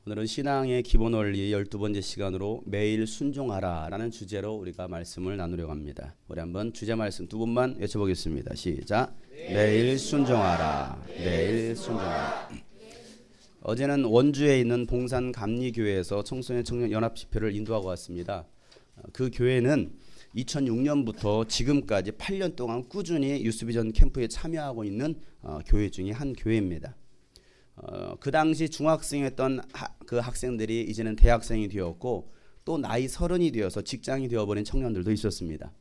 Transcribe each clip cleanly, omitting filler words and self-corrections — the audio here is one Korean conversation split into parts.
오늘은 신앙의 기본 원리 12번째 시간으로 매일 순종하라 라는 주제로 우리가 말씀을 나누려고 합니다. 우리 한번 주제 말씀 두 번만 외쳐보겠습니다. 시작. 매일 순종하라. 매일 순종하라. 어제는 원주에 있는 봉산 감리교회에서 청소년 청년 연합 집회를 인도하고 왔습니다. 그 교회는 2006년부터 지금까지 8년 동안 꾸준히 유스비전 캠프에 참여하고 있는 교회 중에 한 교회입니다. 그 당시 중학생이었던 그 학생들이 이제는 대학생이 되었고 또 나이 30이 되어서 직장이 되어버린 청년들도 있었습니다.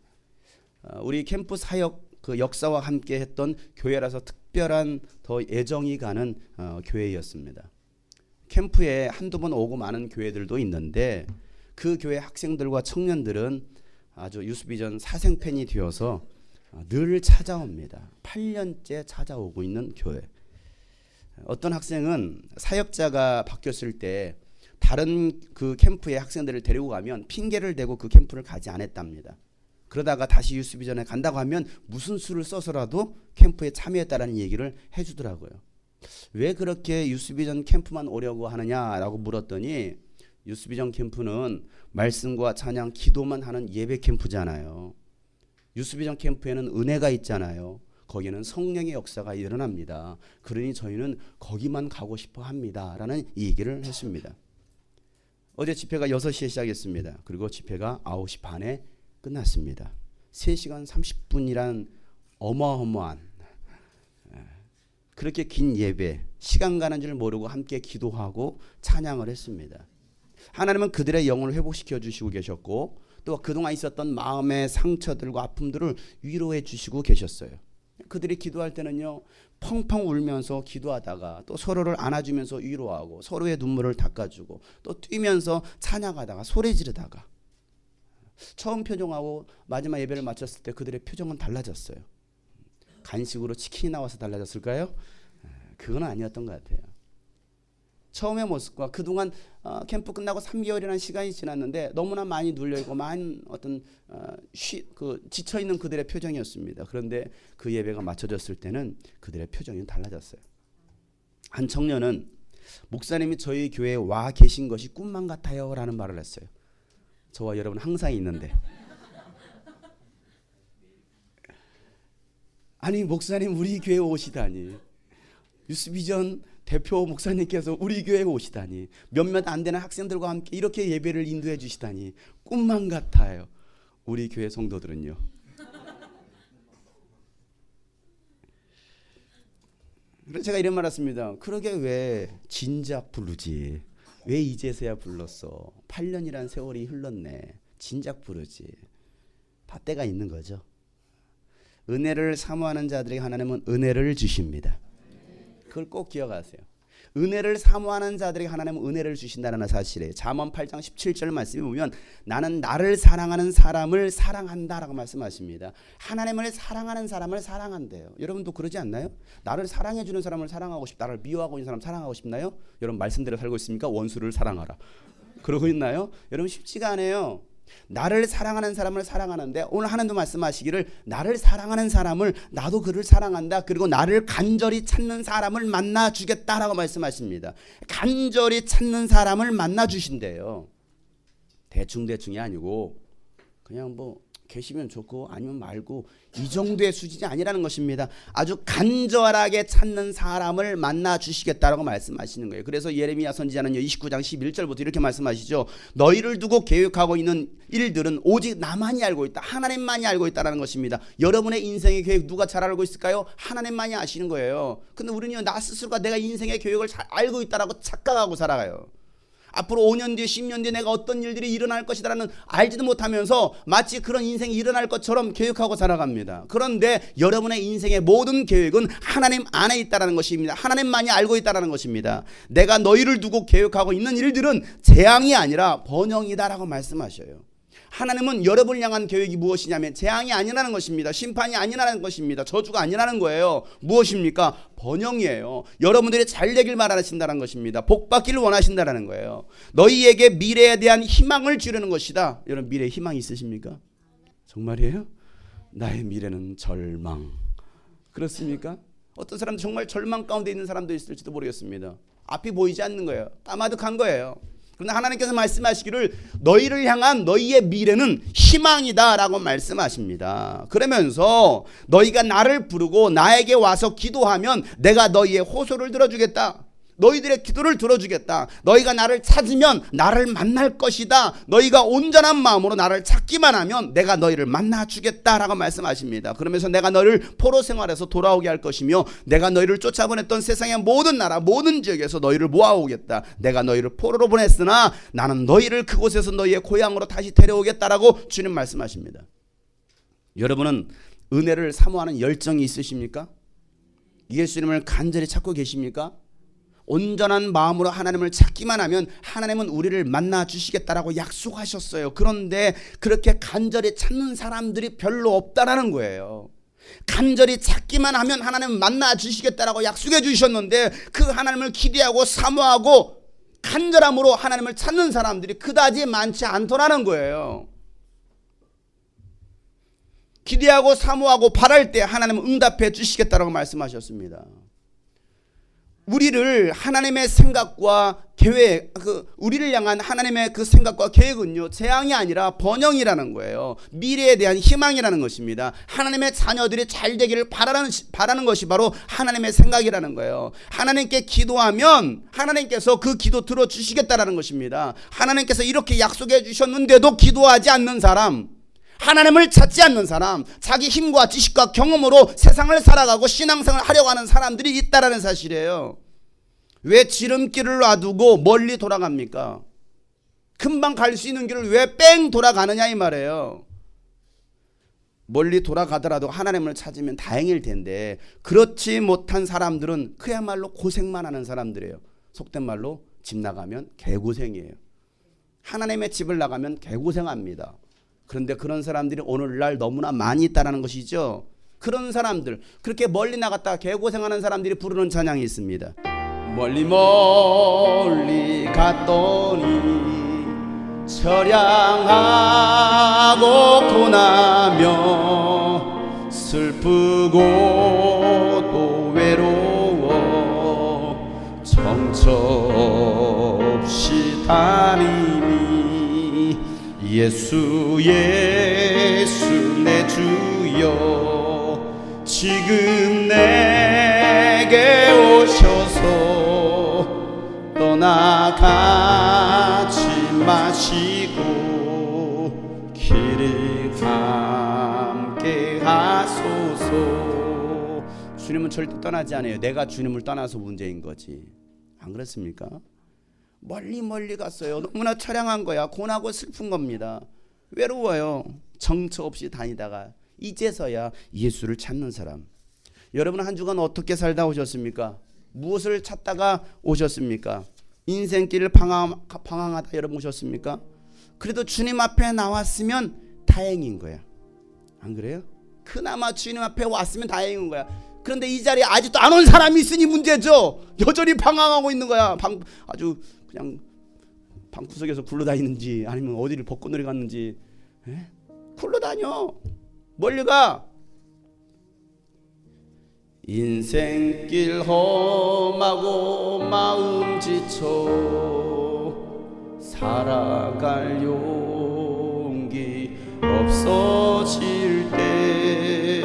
우리 캠프 사역 그 역사와 함께 했던 교회라서 특별한 더 애정이 가는 교회였습니다. 캠프에 한두 번 오고 마는 교회들도 있는데 그 교회 학생들과 청년들은 아주 유스비전 사생팬이 되어서 늘 찾아옵니다. 8년째 찾아오고 있는 교회. 어떤 학생은 사역자가 바뀌었을 때 다른 그 캠프에 학생들을 데리고 가면 핑계를 대고 그 캠프를 가지 않았답니다. 그러다가 다시 유스비전에 간다고 하면 무슨 수를 써서라도 캠프에 참여했다라는 얘기를 해주더라고요. 왜 그렇게 유스비전 캠프만 오려고 하느냐라고 물었더니 유스비전 캠프는 말씀과 찬양, 기도만 하는 예배 캠프잖아요. 유스비전 캠프에는 은혜가 있잖아요. 거기는 성령의 역사가 일어납니다. 그러니 저희는 거기만 가고 싶어 합니다. 라는 얘기를 했습니다. 어제 집회가 6시에 시작했습니다. 그리고 집회가 9시 반에 끝났습니다. 3시간 30분이란 어마어마한 그렇게 긴 예배, 시간 가는 줄 모르고 함께 기도하고 찬양을 했습니다. 하나님은 그들의 영혼을 회복시켜 주시고 계셨고 또 그동안 있었던 마음의 상처들과 아픔들을 위로해 주시고 계셨어요. 그들이 기도할 때는요, 펑펑 울면서 기도하다가 또 서로를 안아주면서 위로하고 서로의 눈물을 닦아주고 또 뛰면서 찬양하다가 소리 지르다가 처음 표정하고 마지막 예배를 마쳤을 때 그들의 표정은 달라졌어요. 간식으로 치킨이 나와서 달라졌을까요? 그건 아니었던 것 같아요. 처음의 모습과 그동안 캠프 끝나고 3개월이라는 시간이 지났는데 너무나 많이 눌려있고 많은 어떤 지쳐있는 그들의 표정이었습니다. 그런데 그 예배가 마쳐졌을 때는 그들의 표정이 달라졌어요. 한 청년은 목사님이 저희 교회에 와 계신 것이 꿈만 같아요 라는 말을 했어요. 저와 여러분 항상 있는데 아니 목사님 우리 교회에 오시다니, 유스비전 대표 목사님께서 우리 교회에 오시다니, 몇몇 안 되는 학생들과 함께 이렇게 예배를 인도해 주시다니 꿈만 같아요. 우리 교회 성도들은요. 그래서 제가 이런 말 했습니다. 그러게 왜 진작 부르지? 왜 이제서야 불렀어? 8년이란 세월이 흘렀네. 진작 부르지. 다 때가 있는 거죠. 은혜를 사모하는 자들에게 하나님은 은혜를 주십니다. 그걸 꼭 기억하세요. 은혜를 사모하는 자들에게 하나님은 은혜를 주신다는 사실이에요. 잠언 8장 17절 말씀에 보면 나는 나를 사랑하는 사람을 사랑한다라고 말씀하십니다. 하나님을 사랑하는 사람을 사랑한대요. 여러분도 그러지 않나요? 나를 사랑해 주는 사람을 사랑하고 싶다. 나를 미워하고 있는 사람 사랑하고 싶나요? 여러분 말씀대로 살고 있습니까? 원수를 사랑하라. 그러고 있나요? 여러분 쉽지가 않아요. 나를 사랑하는 사람을 사랑하는데 오늘 하나님도 말씀하시기를 나를 사랑하는 사람을 나도 그를 사랑한다. 그리고 나를 간절히 찾는 사람을 만나 주겠다라고 말씀하십니다. 간절히 찾는 사람을 만나 주신대요. 대충이 아니고 그냥 뭐 계시면 좋고 아니면 말고 이 정도의 수준이 아니라는 것입니다. 아주 간절하게 찾는 사람을 만나 주시겠다라고 말씀하시는 거예요. 그래서 예레미야 선지자는 29장 11절부터 이렇게 말씀하시죠. 너희를 두고 계획하고 있는 일들은 오직 나만이 알고 있다. 하나님만이 알고 있다라는 것입니다. 여러분의 인생의 계획 누가 잘 알고 있을까요? 하나님만이 아시는 거예요. 근데 우리는 나 스스로가 내가 인생의 계획을 잘 알고 있다라고 착각하고 살아가요. 앞으로 5년 뒤에 10년 뒤에 내가 어떤 일들이 일어날 것이다라는 알지도 못하면서 마치 그런 인생이 일어날 것처럼 계획하고 살아갑니다. 그런데 여러분의 인생의 모든 계획은 하나님 안에 있다는 것입니다. 하나님만이 알고 있다는 것입니다. 내가 너희를 두고 계획하고 있는 일들은 재앙이 아니라 번영이다라고 말씀하셔요. 하나님은 여러분을 향한 계획이 무엇이냐면 재앙이 아니라는 것입니다. 심판이 아니라는 것입니다. 저주가 아니라는 거예요. 무엇입니까? 번영이에요. 여러분들이 잘 되길 바라신다는 것입니다. 복 받기를 원하신다는 거예요. 너희에게 미래에 대한 희망을 주려는 것이다. 여러분 미래에 희망이 있으십니까? 정말이에요? 나의 미래는 절망. 그렇습니까? 어떤 사람도 정말 절망 가운데 있는 사람도 있을지도 모르겠습니다. 앞이 보이지 않는 거예요. 까마득한 거예요. 그런데 하나님께서 말씀하시기를 너희를 향한 너희의 미래는 희망이다 라고 말씀하십니다. 그러면서 너희가 나를 부르고 나에게 와서 기도하면 내가 너희의 호소를 들어주겠다. 너희들의 기도를 들어주겠다. 너희가 나를 찾으면 나를 만날 것이다. 너희가 온전한 마음으로 나를 찾기만 하면 내가 너희를 만나주겠다라고 말씀하십니다. 그러면서 내가 너희를 포로 생활에서 돌아오게 할 것이며 내가 너희를 쫓아보냈던 세상의 모든 나라 모든 지역에서 너희를 모아오겠다. 내가 너희를 포로로 보냈으나 나는 너희를 그곳에서 너희의 고향으로 다시 데려오겠다라고 주님 말씀하십니다. 여러분은 은혜를 사모하는 열정이 있으십니까? 예수님을 간절히 찾고 계십니까? 온전한 마음으로 하나님을 찾기만 하면 하나님은 우리를 만나 주시겠다라고 약속하셨어요. 그런데 그렇게 간절히 찾는 사람들이 별로 없다라는 거예요. 간절히 찾기만 하면 하나님은 만나 주시겠다라고 약속해 주셨는데 그 하나님을 기대하고 사모하고 간절함으로 하나님을 찾는 사람들이 그다지 많지 않더라는 거예요. 기대하고 사모하고 바랄 때 하나님은 응답해 주시겠다라고 말씀하셨습니다. 우리를 하나님의 생각과 계획, 우리를 향한 하나님의 그 생각과 계획은요, 재앙이 아니라 번영이라는 거예요. 미래에 대한 희망이라는 것입니다. 하나님의 자녀들이 잘 되기를 바라는 것이 바로 하나님의 생각이라는 거예요. 하나님께 기도하면 하나님께서 그 기도 들어주시겠다라는 것입니다. 하나님께서 이렇게 약속해 주셨는데도 기도하지 않는 사람, 하나님을 찾지 않는 사람, 자기 힘과 지식과 경험으로 세상을 살아가고 신앙생활을 하려고 하는 사람들이 있다라는 사실이에요. 왜 지름길을 놔두고 멀리 돌아갑니까? 금방 갈 수 있는 길을 왜 뺑 돌아가느냐 이 말이에요. 멀리 돌아가더라도 하나님을 찾으면 다행일 텐데 그렇지 못한 사람들은 그야말로 고생만 하는 사람들이에요. 속된 말로 집 나가면 개고생이에요. 하나님의 집을 나가면 개고생합니다. 그런데 그런 사람들이 오늘날 너무나 많이 있다는 것이죠. 그런 사람들, 그렇게 멀리 나갔다가 개고생하는 사람들이 부르는 찬양이 있습니다. 멀리 멀리 갔더니 처량하고 고나며 슬프고 또 외로워 정처 없이 다니니 예수 예수 내 주여 지금 내게 오셔서 떠나가지 마시고 길을 함께 하소서. 주님은 절대 떠나지 않아요. 내가 주님을 떠나서 문제인 거지. 안 그렇습니까? 멀리 멀리 갔어요. 너무나 처량한 거야. 고나고 슬픈 겁니다. 외로워요. 정처 없이 다니다가 이제서야 예수를 찾는 사람. 여러분 한 주간 어떻게 살다 오셨습니까? 무엇을 찾다가 오셨습니까? 인생길을 방황하다 여러분 오셨습니까? 그래도 주님 앞에 나왔으면 다행인 거야. 안 그래요? 그나마 주님 앞에 왔으면 다행인 거야. 그런데 이 자리에 아직도 안 온 사람이 있으니 문제죠. 여전히 방황하고 있는 거야. 아주 그냥 방구석에서 굴러다니는지 아니면 어디를 벚꽃놀이 갔는지 굴러다녀. 멀리 가. 인생길 험하고 마음 지쳐 살아갈 용기 없어질 때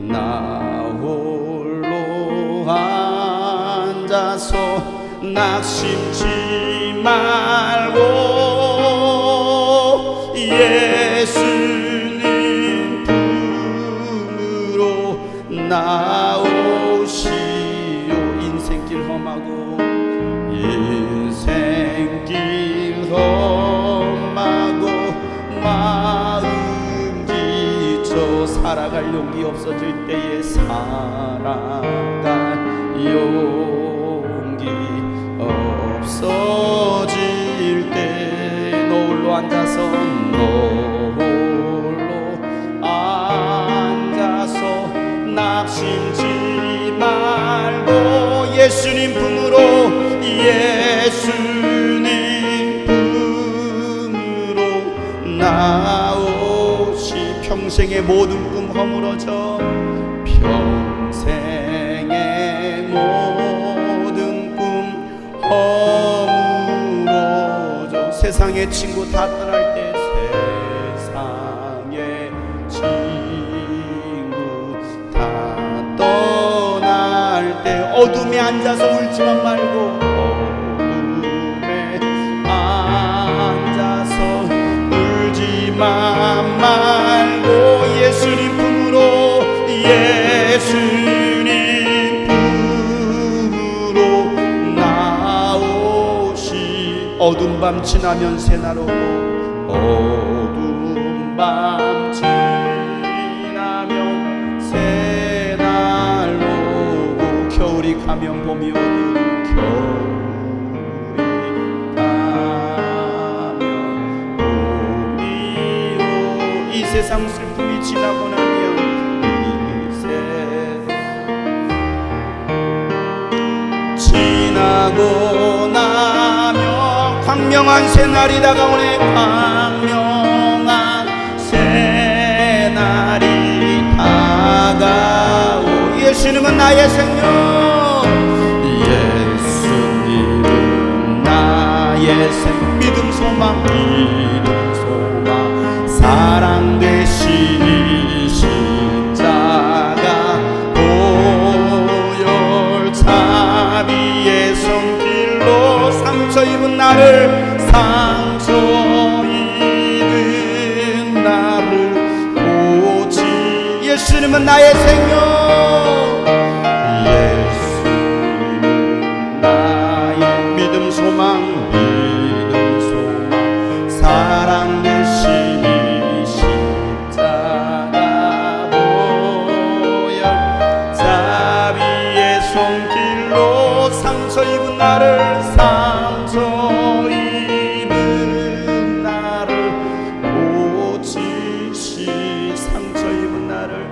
나 홀로 앉아서 낙심치 말고 예수님 품으로 나오시오. 인생길 험하고 인생길 험하고 마음 지쳐 살아갈 용기 없어질 때에 살아갈 용기 없어질 때 너 홀로 앉아서 낙심치 말고 예수님 품으로 예수님 품으로 나오시. 평생의 모든 꿈 허물어져 평생의 모든 꿈 세상의 친구 다 떠날 때, 세상의 친구 다 떠날 때 어둠에 앉아서 울지만 말고, 어둠에 앉아서 울지만 말고 예수님 품으로, 예수님 품으로 나오시. 어두운 밤 지나면 새날 오고, 어두운 밤 지나면 새날 오고, 겨울이 가면 봄이 오듯, 겨울이 가면 봄이 오. 이 세상 슬픔이 지나고 나면, 지나고 나면 광명한 새날이 다가오네. 광명한 새날이 다가오. 예수님은 나의 생명, 예수님은 나의 생. 믿음 소망, 믿음 소망, 사랑 되시니 십자가 보혈 자비의 손길로 상처 입은 나를, 상처 입은 나를 고치. 예수님은 나의 생명, 예수님은 나의 믿음 소망, 믿음 소망, 사랑 되시니 십자가 보혈 자비의 손길로 상처 입은 나를, 상처 입은 나를 고치시. 상처 입은 나를,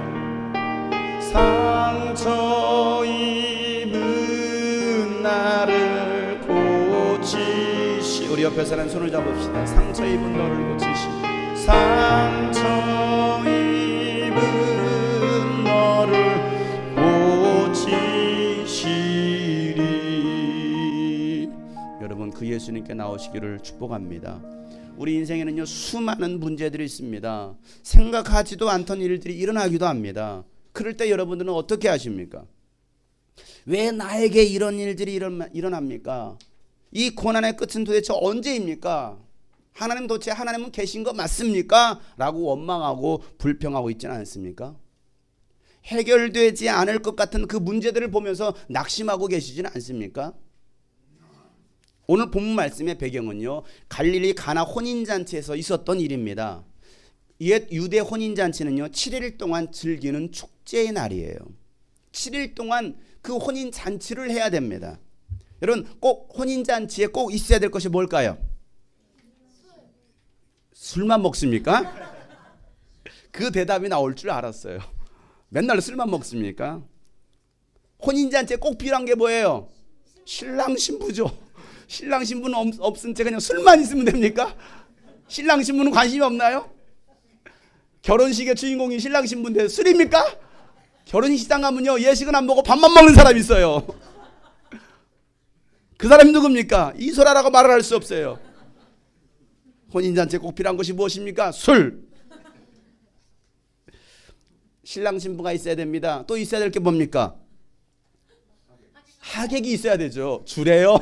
상처 입은 나를 고치시. 우리 옆에 사람 손을 잡읍시다. 상처 입은 너를 고치시. 상처 입은 너를 고치시리. 여러분, 그 예수님께 나오시기를 축복합니다. 우리 인생에는요, 수많은 문제들이 있습니다. 생각하지도 않던 일들이 일어나기도 합니다. 그럴 때 여러분들은 어떻게 하십니까? 왜 나에게 이런 일들이 일어납니까? 이 고난의 끝은 도대체 언제입니까? 하나님, 도대체 하나님은 계신 거 맞습니까? 라고 원망하고 불평하고 있지는 않습니까? 해결되지 않을 것 같은 그 문제들을 보면서 낙심하고 계시지는 않습니까? 오늘 본문 말씀의 배경은요, 갈릴리 가나 혼인잔치에서 있었던 일입니다. 옛 유대 혼인잔치는요, 7일 동안 즐기는 축제의 날이에요. 7일 동안 그 혼인잔치를 해야 됩니다. 여러분, 꼭 혼인잔치에 꼭 있어야 될 것이 뭘까요? 술만 먹습니까? 그 대답이 나올 줄 알았어요. 맨날 술만 먹습니까? 혼인잔치에 꼭 필요한 게 뭐예요? 신랑 신부죠. 신랑 신부는 없은 채 그냥 술만 있으면 됩니까? 신랑 신부는 관심이 없나요? 결혼식의 주인공이 신랑 신부인데 술입니까? 결혼식장 가면요, 예식은 안 먹고 밥만 먹는 사람이 있어요. 그 사람이 누굽니까? 이소라라고 말을 할 수 없어요. 혼인잔치에 꼭 필요한 것이 무엇입니까? 술. 신랑 신부가 있어야 됩니다. 또 있어야 될 게 뭡니까? 하객이 있어야 되죠. 주래요.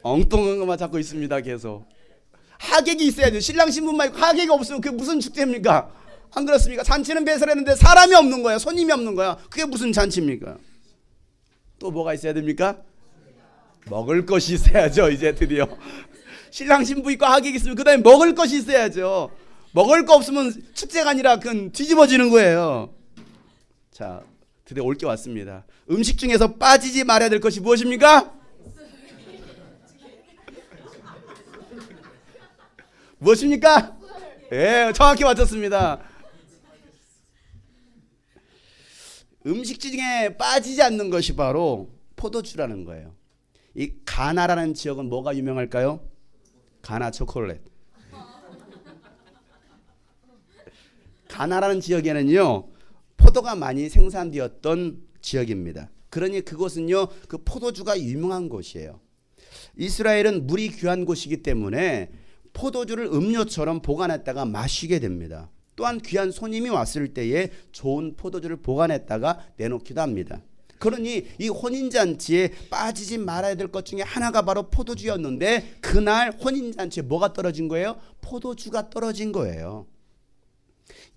엉뚱한 것만 잡고 있습니다. 계속 하객이 있어야 돼요. 신랑 신부만 있고 하객이 없으면 그게 무슨 축제입니까? 안 그렇습니까? 잔치는 배설했는데 사람이 없는 거야. 손님이 없는 거야. 그게 무슨 잔치입니까? 또 뭐가 있어야 됩니까? 먹을 것이 있어야죠. 이제 드디어 신랑 신부 있고 하객이 있으면 그 다음에 먹을 것이 있어야죠. 먹을 거 없으면 축제가 아니라 그건 뒤집어지는 거예요. 자, 드디어 올 게 왔습니다. 음식 중에서 빠지지 말아야 될 것이 무엇입니까? 무엇입니까? 예, 정확히 맞췄습니다. 음식 중에 빠지지 않는 것이 바로 포도주라는 거예요. 이 가나라는 지역은 뭐가 유명할까요? 가나 초콜릿. 가나라는 지역에는요, 포도가 많이 생산되었던 지역입니다. 그러니 그곳은요, 그 포도주가 유명한 곳이에요. 이스라엘은 물이 귀한 곳이기 때문에 포도주를 음료처럼 보관했다가 마시게 됩니다. 또한 귀한 손님이 왔을 때에 좋은 포도주를 보관했다가 내놓기도 합니다. 그러니 이 혼인잔치에 빠지지 말아야 될 것 중에 하나가 바로 포도주였는데 그날 혼인잔치에 뭐가 떨어진 거예요? 포도주가 떨어진 거예요.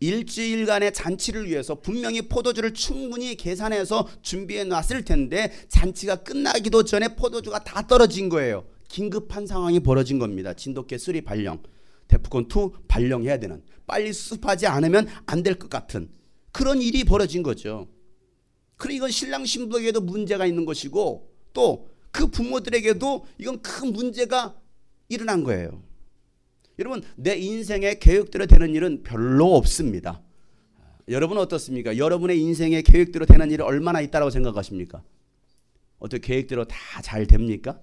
일주일간의 잔치를 위해서 분명히 포도주를 충분히 계산해서 준비해 놨을 텐데 잔치가 끝나기도 전에 포도주가 다 떨어진 거예요. 긴급한 상황이 벌어진 겁니다. 진돗개 3 발령, 데프콘 2 발령해야 되는, 빨리 수습하지 않으면 안 될 것 같은 그런 일이 벌어진 거죠. 그리고 이건 신랑 신부에게도 문제가 있는 것이고 또 그 부모들에게도 이건 큰 문제가 일어난 거예요. 여러분, 내 인생에 계획대로 되는 일은 별로 없습니다. 여러분 어떻습니까? 여러분의 인생에 계획대로 되는 일이 얼마나 있다고 생각하십니까? 어떻게 계획대로 다 잘 됩니까?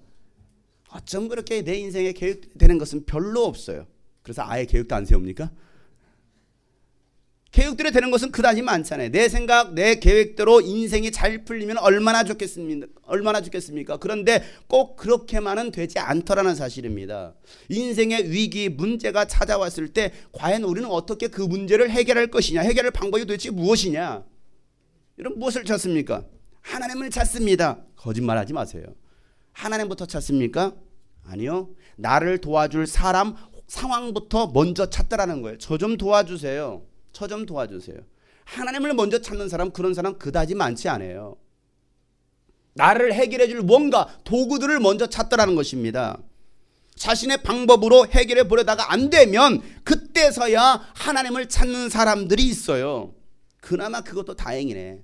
어쩜 그렇게 내 인생에 계획되는 것은 별로 없어요. 그래서 아예 계획도 안 세웁니까? 계획대로 되는 것은 그다지 많잖아요. 내 생각, 내 계획대로 인생이 잘 풀리면 얼마나 좋겠습니까? 그런데 꼭 그렇게만은 되지 않더라는 사실입니다. 인생의 위기, 문제가 찾아왔을 때 과연 우리는 어떻게 그 문제를 해결할 것이냐? 해결할 방법이 도대체 무엇이냐? 여러분 무엇을 찾습니까? 하나님을 찾습니다. 거짓말하지 마세요. 하나님부터 찾습니까? 아니요. 나를 도와줄 사람, 상황부터 먼저 찾더라는 거예요. 저 좀 도와주세요. 저 좀 도와주세요. 하나님을 먼저 찾는 사람, 그런 사람 그다지 많지 않아요. 나를 해결해 줄 뭔가 도구들을 먼저 찾더라는 것입니다. 자신의 방법으로 해결해 보려다가 안 되면 그때서야 하나님을 찾는 사람들이 있어요. 그나마 그것도 다행이네.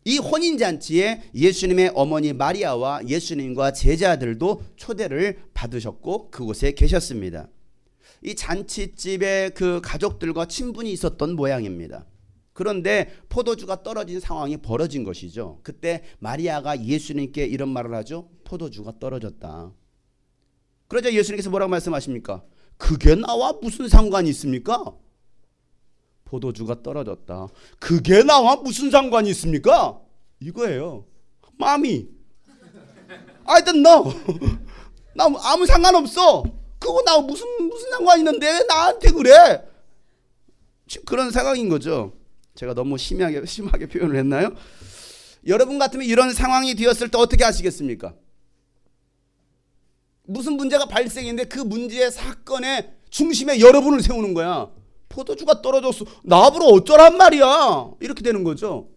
이 혼인잔치에 예수님의 어머니 마리아와 예수님과 제자들도 초대를 받으셨고 그곳에 계셨습니다. 이 잔치집에 그 가족들과 친분이 있었던 모양입니다. 그런데 포도주가 떨어진 상황이 벌어진 것이죠. 그때 마리아가 예수님께 이런 말을 하죠. 포도주가 떨어졌다. 그러자 예수님께서 뭐라고 말씀하십니까? 그게 나와 무슨 상관이 있습니까? 포도주가 떨어졌다. 그게 나와 무슨 상관이 있습니까? 이거예요. 마미. I don't know. 나 아무 상관없어. 그거 나 무슨 상관 있는데 왜 나한테 그래? 그런 상황인 거죠. 제가 너무 심하게 표현을 했나요? 여러분 같으면 이런 상황이 되었을 때 어떻게 하시겠습니까? 무슨 문제가 발생했는데 그 문제의 사건의 중심에 여러분을 세우는 거야. 포도주가 떨어졌어. 나보러 어쩌란 말이야. 이렇게 되는 거죠.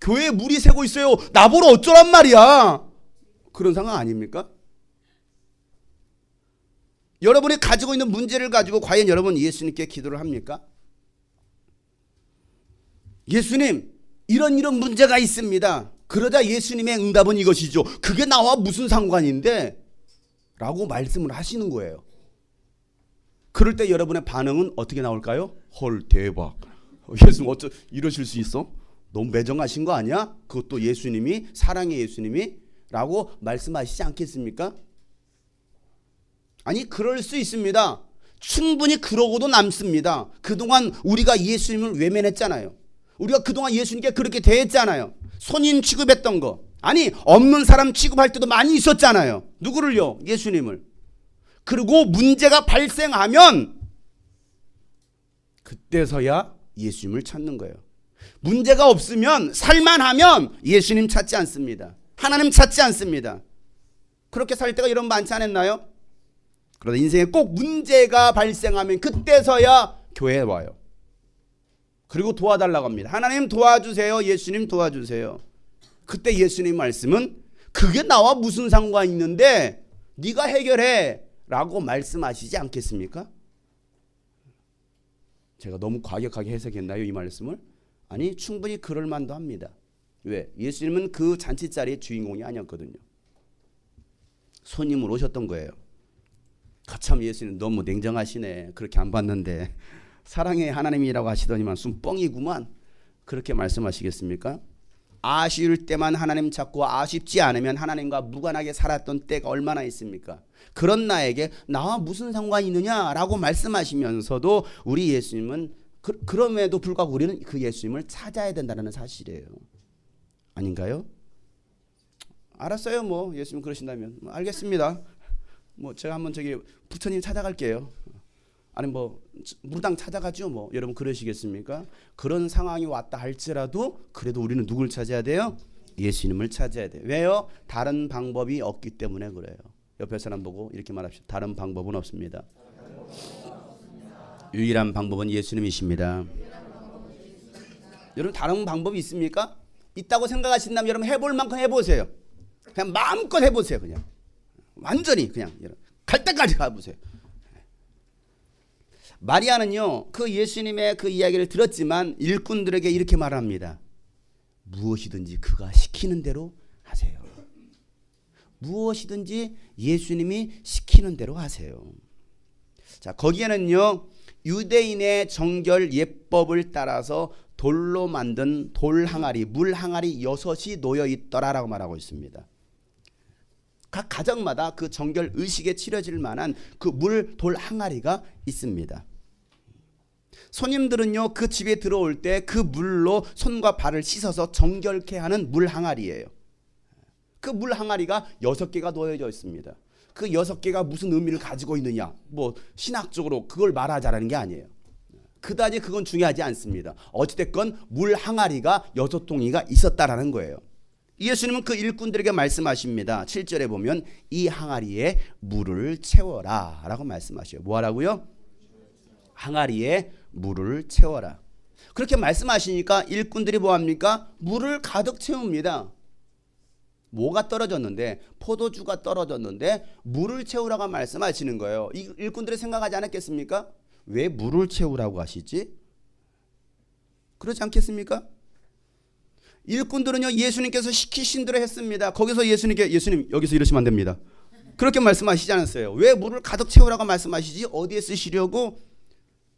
교회에 물이 새고 있어요. 나보러 어쩌란 말이야. 그런 상황 아닙니까? 여러분이 가지고 있는 문제를 가지고 과연 여러분 예수님께 기도를 합니까? 예수님, 이런 문제가 있습니다. 그러자 예수님의 응답은 이것이죠. 그게 나와 무슨 상관인데? 라고 말씀을 하시는 거예요. 그럴 때 여러분의 반응은 어떻게 나올까요? 헐, 대박. 예수님 어쩌 이러실 수 있어? 너무 매정하신 거 아니야? 그것도 예수님이, 사랑의 예수님이 라고 말씀하시지 않겠습니까? 아니, 그럴 수 있습니다. 충분히 그러고도 남습니다. 그동안 우리가 예수님을 외면했잖아요. 우리가 그동안 예수님께 그렇게 대했잖아요. 손님 취급했던 거. 아니, 없는 사람 취급할 때도 많이 있었잖아요. 누구를요? 예수님을. 그리고 문제가 발생하면 그때서야 예수님을 찾는 거예요. 문제가 없으면 살만하면 예수님 찾지 않습니다. 하나님 찾지 않습니다. 그렇게 살 때가 여러분 많지 않았나요? 그러다 인생에 꼭 문제가 발생하면 그때서야 교회에 와요. 그리고 도와달라고 합니다. 하나님 도와주세요. 예수님 도와주세요. 그때 예수님 말씀은 그게 나와 무슨 상관이 있는데 네가 해결해 라고 말씀하시지 않겠습니까? 제가 너무 과격하게 해석했나요, 이 말씀을? 아니, 충분히 그럴 만도 합니다. 왜? 예수님은 그 잔치자리의 주인공이 아니었거든요. 손님으로 오셨던 거예요. 거참 예수님 너무 냉정하시네. 그렇게 안 봤는데 사랑의 하나님이라고 하시더니만 순 뻥이구만. 그렇게 말씀하시겠습니까? 아쉬울 때만 하나님 찾고 아쉽지 않으면 하나님과 무관하게 살았던 때가 얼마나 있습니까? 그런 나에게 나와 무슨 상관이 있느냐라고 말씀하시면서도 우리 예수님은 그럼에도 불구하고 우리는 그 예수님을 찾아야 된다는 사실이에요. 아닌가요? 알았어요. 뭐 예수님 그러신다면 알겠습니다. 뭐 제가 한번 저기 부처님 찾아갈게요. 아니 뭐 무당 찾아가죠. 뭐 여러분 그러시겠습니까? 그런 상황이 왔다 할지라도 그래도 우리는 누굴 찾아야 돼요? 예수님을 찾아야 돼요. 왜요? 다른 방법이 없기 때문에 그래요. 옆에 사람 보고 이렇게 말합시다. 다른 방법은 없습니다. 유일한 방법은 예수님이십니다. 여러분 다른 방법이 있습니까? 있다고 생각하신다면 여러분 해볼 만큼 해보세요. 그냥 마음껏 해보세요. 그냥 완전히 그냥 갈 때까지 가보세요. 마리아는요 그 예수님의 그 이야기를 들었지만 일꾼들에게 이렇게 말합니다. 무엇이든지 그가 시키는 대로 하세요. 무엇이든지 예수님이 시키는 대로 하세요. 자, 거기에는요 유대인의 정결 예법을 따라서 돌로 만든 돌 항아리, 물 항아리 6이 놓여 있더라라고 말하고 있습니다. 각 가정마다 그 정결 의식에 치러질 만한 그 물 돌 항아리가 있습니다. 손님들은요 그 집에 들어올 때 그 물로 손과 발을 씻어서 정결케 하는 물 항아리예요. 그 물 항아리가 6개가 놓여져 있습니다. 그 6개가 무슨 의미를 가지고 있느냐, 뭐 신학적으로 그걸 말하자라는 게 아니에요. 그다지 그건 중요하지 않습니다. 어찌됐건 물 항아리가 6동이가 있었다라는 거예요. 예수님은 그 일꾼들에게 말씀하십니다. 7절에 보면 이 항아리에 물을 채워라 라고 말씀하셔요. 뭐 하라고요? 항아리에 물을 채워라. 그렇게 말씀하시니까 일꾼들이 뭐합니까? 물을 가득 채웁니다. 뭐가 떨어졌는데, 포도주가 떨어졌는데 물을 채우라고 말씀하시는 거예요. 이 일꾼들이 생각하지 않았겠습니까? 왜 물을 채우라고 하시지? 그렇지 않겠습니까? 일꾼들은요 예수님께서 시키신 대로 했습니다. 거기서 예수님께 예수님 여기서 이러시면 안 됩니다. 그렇게 말씀하시지 않았어요. 왜 물을 가득 채우라고 말씀하시지? 어디에 쓰시려고?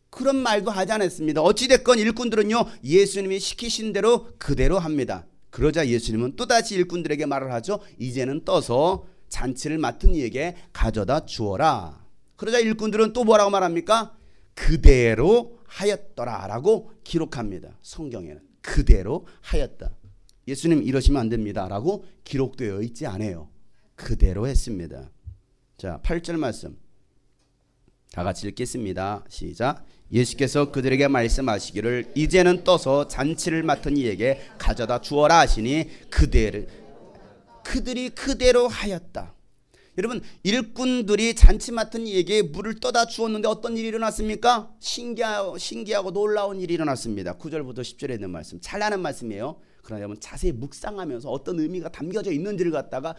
그런 말도 하지 않았습니다. 어찌됐건 일꾼들은요 예수님이 시키신 대로 그대로 합니다. 그러자 예수님은 또다시 일꾼들에게 말을 하죠. 이제는 떠서 잔치를 맡은 이에게 가져다 주어라. 그러자 일꾼들은 또 뭐라고 말합니까? 그대로 하였더라 라고 기록합니다. 성경에는 그대로 하였다. 예수님 이러시면 안 됩니다 라고 기록되어 있지 않아요. 그대로 했습니다. 자, 8절 말씀 다 같이 읽겠습니다. 시작. 예수께서 그들에게 말씀하시기를 이제는 떠서 잔치를 맡은 이에게 가져다 주어라 하시니 그들이 그대로 하였다. 여러분 일꾼들이 잔치 맡은 이에게 물을 떠다 주었는데 어떤 일이 일어났습니까? 신기하고 놀라운 일이 일어났습니다. 9절부터 10절에 있는 말씀 잘나는 말씀이에요. 그러나 여러분 자세히 묵상하면서 어떤 의미가 담겨져 있는지를 갖다가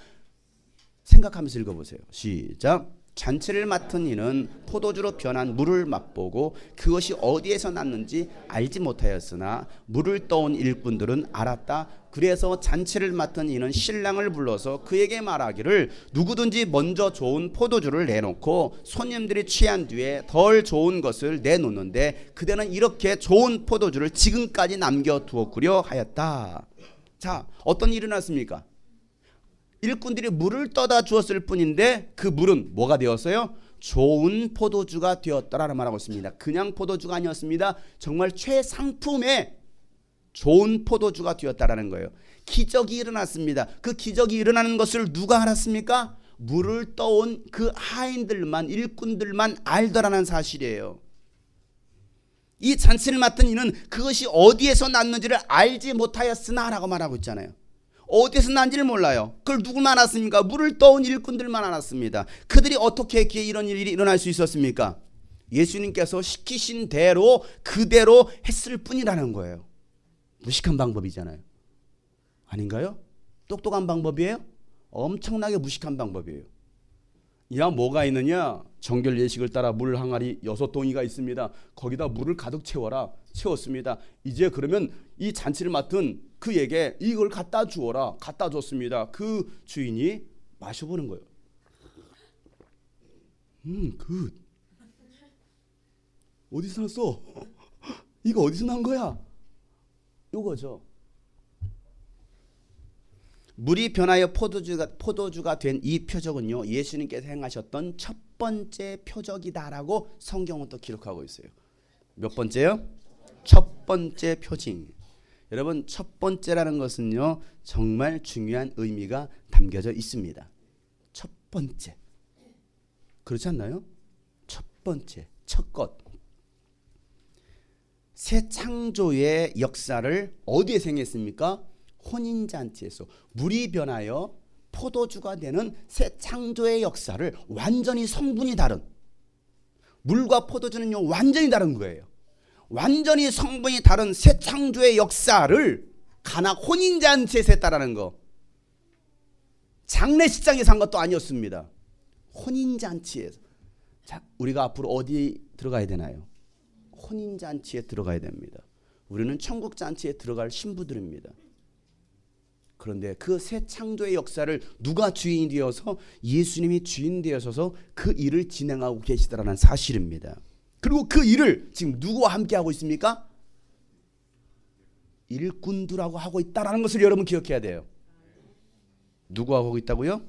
생각하면서 읽어보세요. 시작. 잔치를 맡은 이는 포도주로 변한 물을 맛보고 그것이 어디에서 났는지 알지 못하였으나 물을 떠온 일꾼들은 알았다. 그래서 잔치를 맡은 이는 신랑을 불러서 그에게 말하기를 누구든지 먼저 좋은 포도주를 내놓고 손님들이 취한 뒤에 덜 좋은 것을 내놓는데 그대는 이렇게 좋은 포도주를 지금까지 남겨두었구려 하였다. 자, 어떤 일이 일어났습니까? 일꾼들이 물을 떠다 주었을 뿐인데 그 물은 뭐가 되었어요? 좋은 포도주가 되었다라는 말하고 있습니다. 그냥 포도주가 아니었습니다. 정말 최상품의 좋은 포도주가 되었다라는 거예요. 기적이 일어났습니다. 그 기적이 일어나는 것을 누가 알았습니까? 물을 떠온 그 하인들만, 일꾼들만 알더라는 사실이에요. 이 잔치를 맡은 이는 그것이 어디에서 났는지를 알지 못하였으나 라고 말하고 있잖아요. 어디서 난지를 몰라요. 그걸 누구만 알았습니까? 물을 떠온 일꾼들만 알았습니다. 그들이 어떻게 했기에 이런 일이 일어날 수 있었습니까? 예수님께서 시키신 대로 그대로 했을 뿐이라는 거예요. 무식한 방법이잖아요. 아닌가요? 똑똑한 방법이에요? 엄청나게 무식한 방법이에요. 야, 뭐가 있느냐? 정결 예식을 따라 물 항아리 6동이가 있습니다. 거기다 물을 가득 채워라. 채웠습니다. 이제 그러면 이 잔치를 맡은 그에게 이걸 갖다 주어라. 갖다 줬습니다. 그 주인이 마셔보는 거예요. 굿. 어디서 났어? 이거 어디서 난 거야? 요거죠. 물이 변하여 포도주가 된 이 표적은요, 예수님께서 행하셨던 첫 번째 표적이다라고 성경은 또 기록하고 있어요. 몇 번째요? 첫 번째 표징. 여러분, 첫 번째라는 것은요 정말 중요한 의미가 담겨 담겨져 있습니다. 첫 번째. 그렇지 않나요? 첫 번째, 첫 것. 새 창조의 역사를 어디에 생겼습니까? 혼인잔치에서. 물이 변하여 포도주가 되는 새 창조의 역사를 완전히 성분이 다른, 물과 포도주는요 완전히 다른 거예요. 완전히 성분이 다른 새 창조의 역사를 가나 혼인잔치에서 했다라는 거. 장례식장에서 한 것도 아니었습니다. 혼인잔치에서. 자, 우리가 앞으로 어디 들어가야 되나요? 혼인잔치에 들어가야 됩니다. 우리는 천국잔치에 들어갈 신부들입니다. 그런데 그 새 창조의 역사를 누가 주인이 되어서 예수님이 주인 되어서 그 일을 진행하고 계시다라는 사실입니다. 그리고 그 일을 지금 누구와 함께 하고 있습니까? 일꾼들하고 하고 있다라는 것을 여러분 기억해야 돼요. 누구와 하고 있다고요?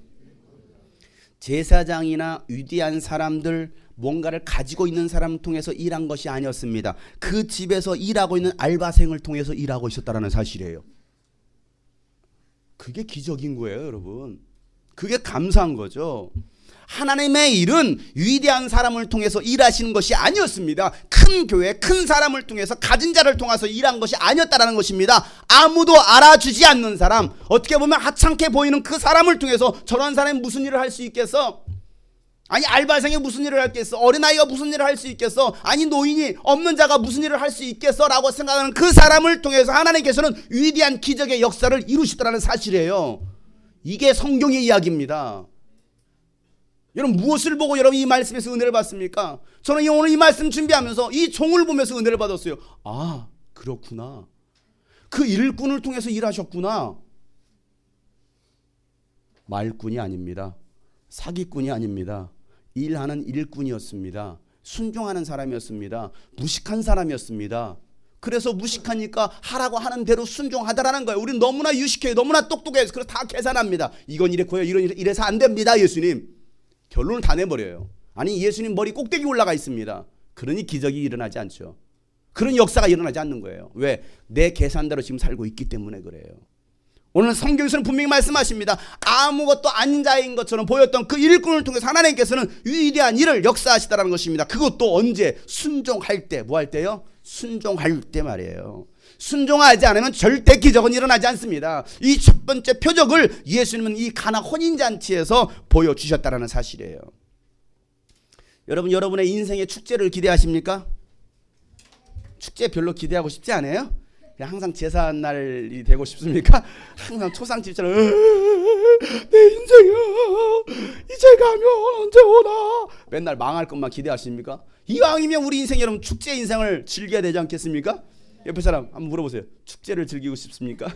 제사장이나 위대한 사람들, 뭔가를 가지고 있는 사람을 통해서 일한 것이 아니었습니다. 그 집에서 일하고 있는 알바생을 통해서 일하고 있었다는 사실이에요. 그게 기적인 거예요, 여러분. 그게 감사한 거죠. 하나님의 일은 위대한 사람을 통해서 일하시는 것이 아니었습니다. 큰 교회, 큰 사람을 통해서 가진 자를 통해서 일한 것이 아니었다라는 것입니다. 아무도 알아주지 않는 사람, 어떻게 보면 하찮게 보이는 그 사람을 통해서 저런 사람이 무슨 일을 할 수 있겠어? 아니 알바생이 무슨 일을 할겠어? 어린아이가 무슨 일을 할 수 있겠어? 아니 노인이 없는 자가 무슨 일을 할 수 있겠어? 라고 생각하는 그 사람을 통해서 하나님께서는 위대한 기적의 역사를 이루시더라는 사실이에요. 이게 성경의 이야기입니다. 여러분 무엇을 보고 여러분 이 말씀에서 은혜를 받습니까? 저는 오늘 이 말씀 준비하면서 이 종을 보면서 은혜를 받았어요. 아 그렇구나. 그 일꾼을 통해서 일하셨구나. 말꾼이 아닙니다. 사기꾼이 아닙니다. 일하는 일꾼이었습니다. 순종하는 사람이었습니다. 무식한 사람이었습니다. 그래서 무식하니까 하라고 하는 대로 순종하다라는 거예요. 우리는 너무나 유식해요. 너무나 똑똑해서 그래서 다 계산합니다. 이건 이랬고요. 이래서 안 됩니다. 예수님. 결론을 다 내버려요. 아니 예수님 머리 꼭대기 올라가 있습니다. 그러니 기적이 일어나지 않죠. 그런 역사가 일어나지 않는 거예요. 왜? 내 계산대로 지금 살고 있기 때문에 그래요. 오늘 성경에서는 분명히 말씀하십니다. 아무것도 아닌 자인 것처럼 보였던 그 일꾼을 통해서 하나님께서는 위대한 일을 역사하시다라는 것입니다. 그것도 언제? 순종할 때. 뭐 할 때요? 순종할 때 말이에요. 순종하지 않으면 절대 기적은 일어나지 않습니다. 이 첫 번째 표적을 예수님은 이 가나 혼인잔치에서 보여주셨다는 사실이에요. 여러분 여러분의 인생의 축제를 기대하십니까? 축제 별로 기대하고 싶지 않아요? 항상 제사 날이 되고 싶습니까? 항상 초상집처럼 내 인생이야 이제 가면 언제 오나 맨날 망할 것만 기대하십니까? 이왕이면 우리 인생 여러분 축제 인생을 즐겨야 되지 않겠습니까? 옆에 사람 한번 물어보세요. 축제를 즐기고 싶습니까?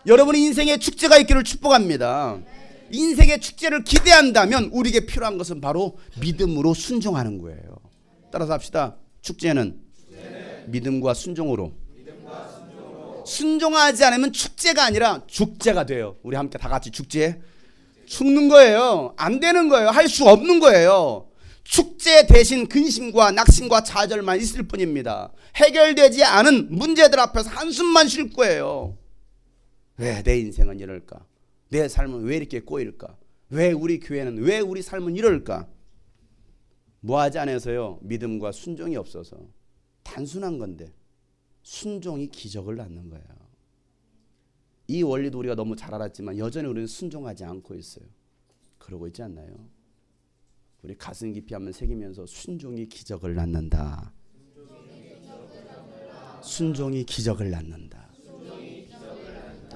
여러분의 인생에 축제가 있기를 축복합니다. 인생의 축제를 기대한다면 우리에게 필요한 것은 바로 믿음으로 순종하는 거예요. 따라서 합시다. 축제는 믿음과 순종으로. 순종하지 않으면 축제가 아니라 죽제가 돼요. 우리 함께 다 같이 죽제. 죽는 거예요. 안 되는 거예요. 할 수 없는 거예요. 축제 대신 근심과 낙심과 좌절만 있을 뿐입니다. 해결되지 않은 문제들 앞에서 한숨만 쉴 거예요. 왜 내 인생은 이럴까? 내 삶은 왜 이렇게 꼬일까? 왜 우리 교회는, 왜 우리 삶은 이럴까? 뭐하지 않아서요? 믿음과 순종이 없어서. 단순한 건데 순종이 기적을 낳는 거예요. 이 원리도 우리가 너무 잘 알았지만 여전히 우리는 순종하지 않고 있어요. 그러고 있지 않나요? 우리 가슴 깊이 한번 새기면서 순종이 기적을 낳는다. 순종이 기적을 낳는다.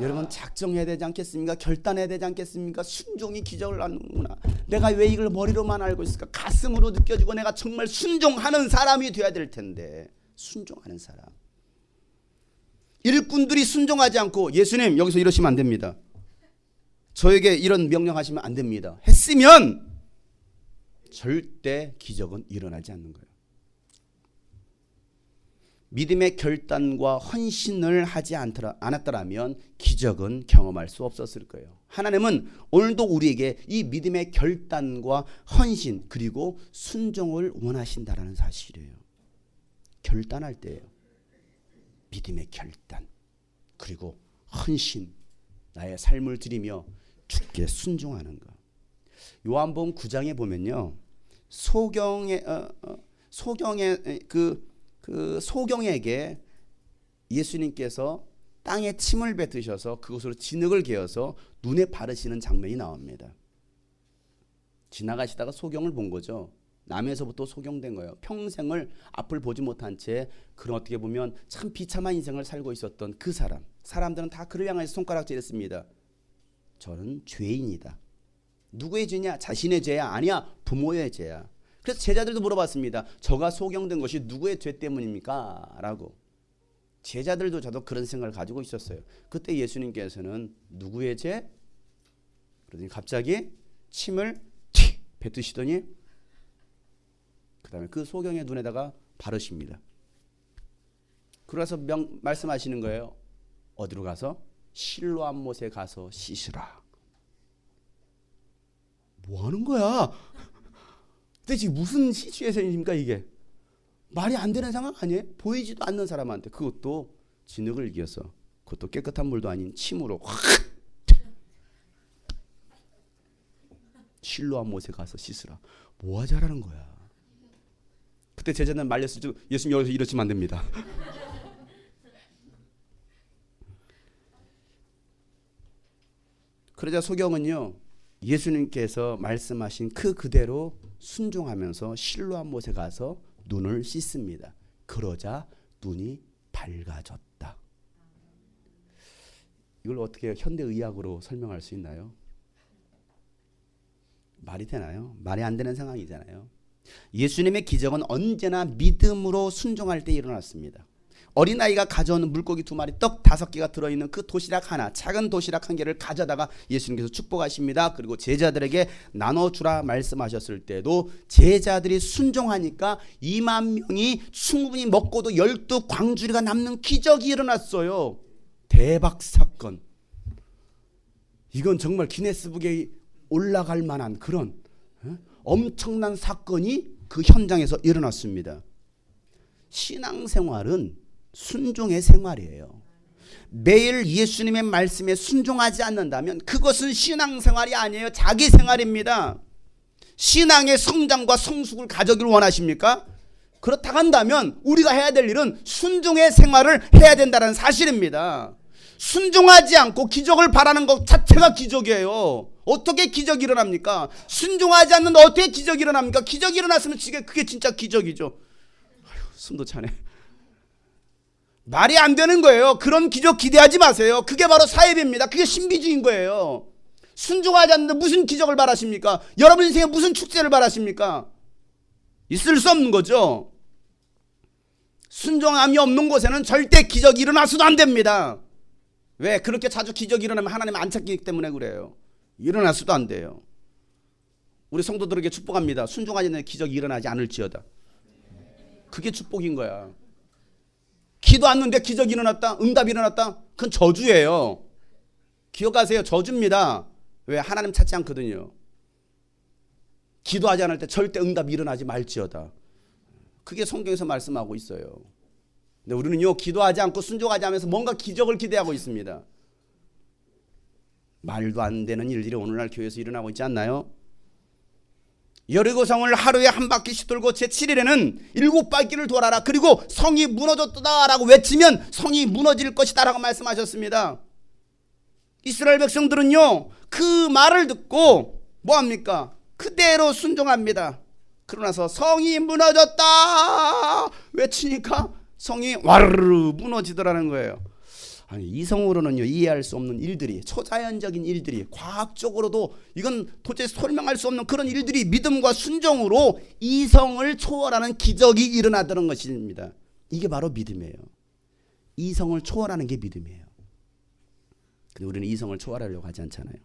여러분 작정해야 되지 않겠습니까? 결단해야 되지 않겠습니까? 순종이 기적을 낳는구나. 내가 왜 이걸 머리로만 알고 있을까? 가슴으로 느껴지고 내가 정말 순종하는 사람이 돼야 될 텐데. 순종하는 사람. 일꾼들이 순종하지 않고 예수님 여기서 이러시면 안 됩니다. 저에게 이런 명령하시면 안 됩니다. 했으면 절대 기적은 일어나지 않는 거예요. 믿음의 결단과 헌신을 하지 않았더라면 기적은 경험할 수 없었을 거예요. 하나님은 오늘도 우리에게 이 믿음의 결단과 헌신 그리고 순종을 원하신다라는 사실이에요. 결단할 때예요. 믿음의 결단 그리고 헌신 나의 삶을 드리며 주께 순종하는 것. 요한복음 9장에 보면요, 소경에게 예수님께서 땅에 침을 뱉으셔서 그것으로 진흙을 개어서 눈에 바르시는 장면이 나옵니다. 지나가시다가 소경을 본 거죠. 남에서부터 소경된 거예요. 평생을 앞을 보지 못한 채 그런 어떻게 보면 참 비참한 인생을 살고 있었던 그 사람들은 다 그를 향해서 손가락질했습니다. 저는 죄인이다. 누구의 죄냐? 자신의 죄야? 아니야, 부모의 죄야. 그래서 제자들도 물어봤습니다. 저가 소경된 것이 누구의 죄 때문입니까? 라고. 제자들도 저도 그런 생각을 가지고 있었어요. 그때 예수님께서는 누구의 죄? 그러더니 갑자기 침을 뱉으시더니 그 다음에 그 소경의 눈에다가 바르십니다. 그래서 말씀하시는 거예요. 어디로 가서? 실로암 못에 가서 씻으라. 뭐 하는 거야? 대체 무슨 시츄에이션입니까 이게? 말이 안 되는 상황 아니에요? 보이지도 않는 사람한테, 그것도 진흙을 이겨서, 그것도 깨끗한 물도 아닌 침으로 확 실로암 못에 가서 씻으라. 뭐 하자라는 거야? 그때 제자는 말렸을 때 예수님 여기서 이러시면 안 됩니다. 그러자 소경은요, 예수님께서 말씀하신 그대로 순종하면서 실로암 못에 가서 눈을 씻습니다. 그러자 눈이 밝아졌다. 이걸 어떻게 현대의학으로 설명할 수 있나요? 말이 되나요? 말이 안 되는 상황이잖아요. 예수님의 기적은 언제나 믿음으로 순종할 때 일어났습니다. 어린아이가 가져오는 물고기 2마리, 떡 5개가 들어있는 그 도시락 하나, 작은 도시락 1개를 가져다가 예수님께서 축복하십니다. 그리고 제자들에게 나눠주라 말씀하셨을 때도 제자들이 순종하니까 2만 명이 충분히 먹고도 12광주리가 남는 기적이 일어났어요. 대박 사건. 이건 정말 기네스북에 올라갈 만한 그런 엄청난 사건이 그 현장에서 일어났습니다. 신앙생활은 순종의 생활이에요. 매일 예수님의 말씀에 순종하지 않는다면 그것은 신앙생활이 아니에요. 자기 생활입니다. 신앙의 성장과 성숙을 가져기를 원하십니까? 그렇다 한다면 우리가 해야 될 일은 순종의 생활을 해야 된다는 사실입니다. 순종하지 않고 기적을 바라는 것 자체가 기적이에요. 어떻게 기적이 일어납니까? 순종하지 않는데 어떻게 기적이 일어납니까? 기적이 일어났으면 그게 진짜 기적이죠. 숨도 차네. 말이 안 되는 거예요. 그런 기적 기대하지 마세요. 그게 바로 사입입니다. 그게 신비주의인 거예요. 순종하지 않는데 무슨 기적을 바라십니까? 여러분 인생에 무슨 축제를 바라십니까? 있을 수 없는 거죠. 순종함이 없는 곳에는 절대 기적이 일어나서도 안 됩니다. 왜? 그렇게 자주 기적이 일어나면 하나님 안 찾기 때문에 그래요. 일어나서도 안 돼요. 우리 성도들에게 축복합니다. 순종하지 않는 기적이 일어나지 않을지어다. 그게 축복인 거야. 기도 않는데 기적이 일어났다, 응답이 일어났다, 그건 저주예요. 기억하세요. 저주입니다. 왜? 하나님 찾지 않거든요. 기도하지 않을 때 절대 응답이 일어나지 말지어다. 그게 성경에서 말씀하고 있어요. 근데 우리는요, 기도하지 않고 순종하지 않으면서 뭔가 기적을 기대하고 있습니다. 말도 안 되는 일들이 오늘날 교회에서 일어나고 있지 않나요? 여리고성을 하루에 한 바퀴씩 돌고 제7일에는 7바퀴를 돌아라. 그리고 성이 무너졌다라고 외치면 성이 무너질 것이다라고 말씀하셨습니다. 이스라엘 백성들은요, 그 말을 듣고 뭐합니까? 그대로 순종합니다. 그러나서 성이 무너졌다 외치니까 성이 와르르 무너지더라는 거예요. 아니, 이성으로는요 이해할 수 없는 일들이, 초자연적인 일들이, 과학적으로도 이건 도대체 설명할 수 없는 그런 일들이 믿음과 순종으로 이성을 초월하는 기적이 일어나더는 것입니다. 이게 바로 믿음이에요. 이성을 초월하는 게 믿음이에요. 근데 우리는 이성을 초월하려고 하지 않잖아요.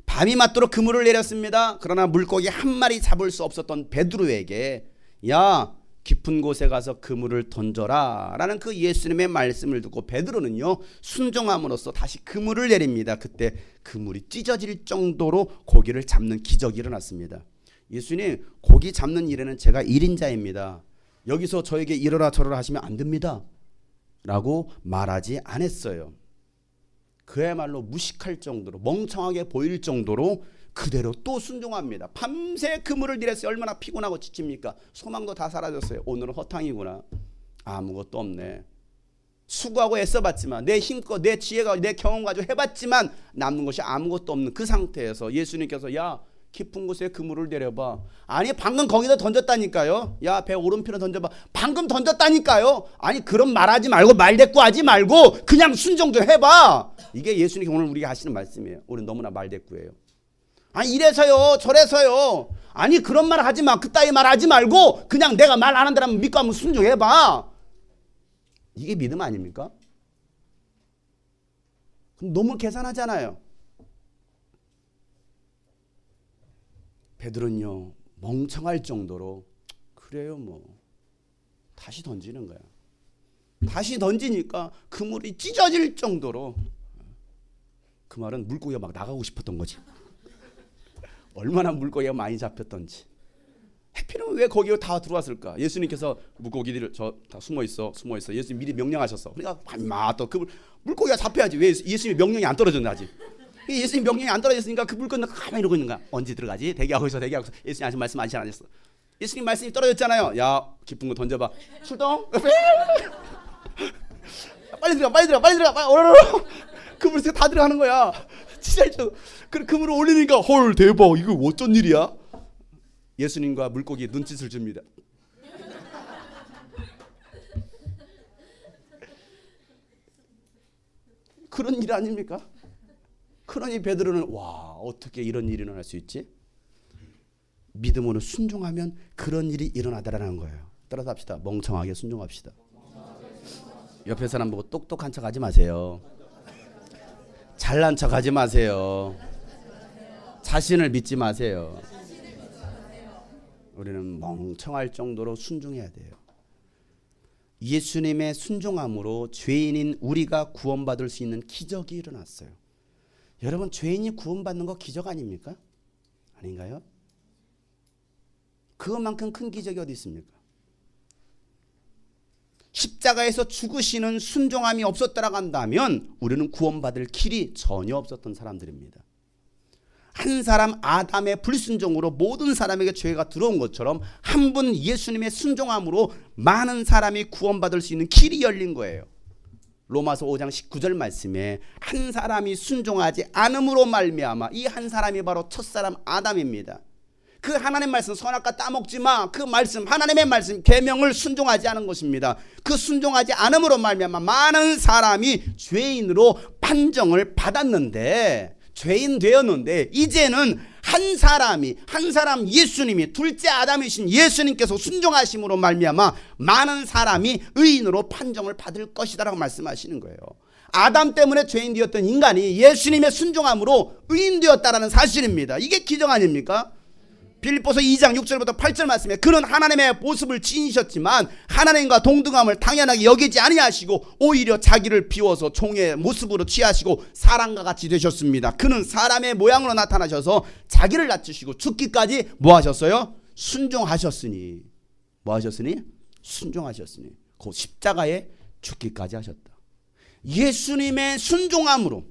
밤이 맞도록 그물을 내렸습니다. 그러나 물고기 한 마리 잡을 수 없었던 베드로에게 야, 깊은 곳에 가서 그물을 던져라 라는 그 예수님의 말씀을 듣고 베드로는요 순종함으로써 다시 그물을 내립니다. 그때 그물이 찢어질 정도로 고기를 잡는 기적이 일어났습니다. 예수님, 고기 잡는 일에는 제가 1인자입니다. 여기서 저에게 이러라 저러라 하시면 안 됩니다 라고 말하지 않았어요. 그야말로 무식할 정도로 멍청하게 보일 정도로 그대로 또 순종합니다. 밤새 그물을 일했어요. 얼마나 피곤하고 지칩니까? 소망도 다 사라졌어요. 오늘은 허탕이구나. 아무것도 없네. 수고하고 애써봤지만 내 힘껏 내 지혜가 내 경험 가지고 해봤지만 남는 것이 아무것도 없는 그 상태에서 예수님께서 야 깊은 곳에 그물을 내려봐. 아니 방금 거기다 던졌다니까요. 야 배 오른편에 던져봐. 방금 던졌다니까요. 아니 그런 말하지 말고 말대꾸하지 말고 그냥 순종 좀 해봐. 이게 예수님이 오늘 우리가 하시는 말씀이에요. 우리는 너무나 말대꾸예요. 아니 이래서요 저래서요. 아니 그런 말 하지 마. 그따위 말 하지 말고 그냥 내가 말 안 한다면 믿고 한번 순종해봐. 이게 믿음 아닙니까? 그럼 너무 계산하잖아요. 베드로는요 멍청할 정도로 그래요 뭐 다시 던지는 거야. 다시 던지니까 그물이 찢어질 정도로 그 말은 물고기가 막 나가고 싶었던 거지. 얼마나 물고기가 많이 잡혔던지. 해피는 왜 거기에 다 들어왔을까? 예수님께서 물고기들 저 다 숨어 있어. 예수님 미리 명령하셨어. 그러니까 막 또 그 물고기가 잡혀야지. 왜 예수님이 명령이 안 떨어졌나 아직. 예수님 명령이 안 떨어졌으니까 그 물고기는 가만히 이러고 있는 거야. 언제 들어가지? 대기하고 있어. 예수님 아직 말씀 안 하셨어. 예수님 말씀이 떨어졌잖아요. 야 깊은 거 던져봐. 출동. 빨리 들어가. 그물 다 들어가는 거야. 진짜 그물을 올리니까 헐 대박 이거 어쩐 일이야? 예수님과 물고기 눈짓을 줍니다. 그런 일 아닙니까? 그러니 베드로는 와 어떻게 이런 일이 일어날 수 있지? 믿음으로 순종하면 그런 일이 일어나더라는 거예요. 따라서 합시다. 멍청하게 순종합시다. 옆에 사람 보고 똑똑한 척 하지 마세요. 잘난 척 하지 마세요. 자신을 믿지 마세요. 우리는 멍청할 정도로 순종해야 돼요. 예수님의 순종함으로 죄인인 우리가 구원받을 수 있는 기적이 일어났어요. 여러분 죄인이 구원받는 거 기적 아닙니까? 아닌가요? 그것만큼 큰 기적이 어디 있습니까? 십자가에서 죽으시는 순종함이 없었다라고 한다면 우리는 구원받을 길이 전혀 없었던 사람들입니다. 한 사람 아담의 불순종으로 모든 사람에게 죄가 들어온 것처럼 한 분 예수님의 순종함으로 많은 사람이 구원받을 수 있는 길이 열린 거예요. 로마서 5장 19절 말씀에 한 사람이 순종하지 않음으로 말미암아 이 한 사람이 바로 첫사람 아담입니다. 그 하나님의 말씀 선악과 따먹지 마. 그 말씀 하나님의 말씀 계명을 순종하지 않은 것입니다. 그 순종하지 않음으로 말미암아 많은 사람이 죄인으로 판정을 받았는데 죄인 되었는데 이제는 한 사람 예수님이 둘째 아담이신 예수님께서 순종하심으로 말미암아 많은 사람이 의인으로 판정을 받을 것이다라고 말씀하시는 거예요. 아담 때문에 죄인 되었던 인간이 예수님의 순종함으로 의인 되었다라는 사실입니다. 이게 기적 아닙니까? 빌립보서 2장 6절부터 8절 말씀에 그는 하나님의 모습을 지니셨지만 하나님과 동등함을 당연하게 여기지 아니하시고 오히려 자기를 비워서 종의 모습으로 취하시고 사람과 같이 되셨습니다. 그는 사람의 모양으로 나타나셔서 자기를 낮추시고 죽기까지 뭐 하셨어요? 순종하셨으니. 뭐 하셨으니? 순종하셨으니. 그 십자가에 죽기까지 하셨다. 예수님의 순종함으로